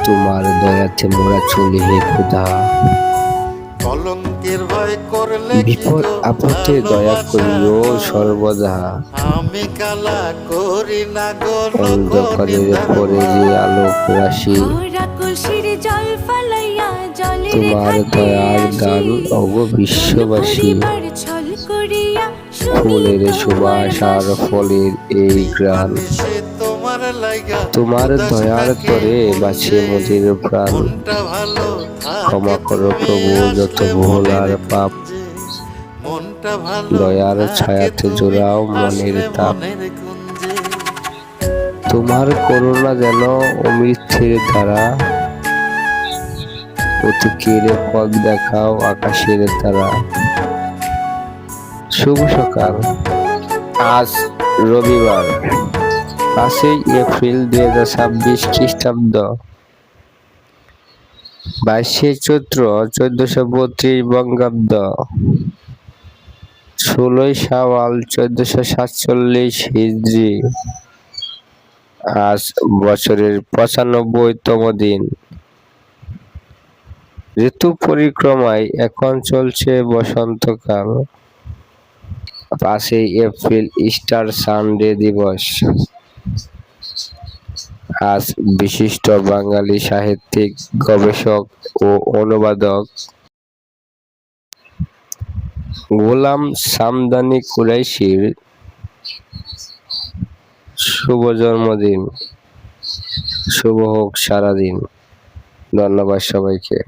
তোমার দয়াতে মোরা চলি হে খোদা। কলঙ্কের ভয় করলে কি বিপদ গো আপদে দয়া করিও সর্বদা। আমি কালা করি না গো লোক অন্ধকারের পরে নিন্দার যে আলোক রাশি, তোমার দয়ার দান ওগো বিশ্ববাসী। ফুলের সুবাস আর ফলের এই গ্রান, তোমার দয়ার তরে বাঁচে মোদের প্রাণ। ক্ষমা করো প্রভু যত ভুল আর পাপ, দয়ার ছায়াতে জোড়াও মনের তাপ। তোমার করুণা যেন অমৃতের ধারা, পথিকের পথ দেখাও আকাশের তারা। শুভ সকাল। আজ রবিবার 5ই এপ্রিল 2026 খ্রিস্টাব্দ, 22শে চৈত্র 1432 বঙ্গাব্দ, 16ই শাওয়াল 1447 হিজরি। আজ বছরের 95তম দিন। ঋতু পরিক্রমায় এখন চলছে বসন্তকাল। 5ই এপ্রিল ইস্টার সানডে দিবস। আজ বিশিষ্ট বাঙালি সাহিত্যিক, গবেষক ও অনুবাদক গোলাম সামদানি কুরাইশির শুভ জন্মদিন। শুভ হোক সারাদিন। ধন্যবাদ সবাইকে।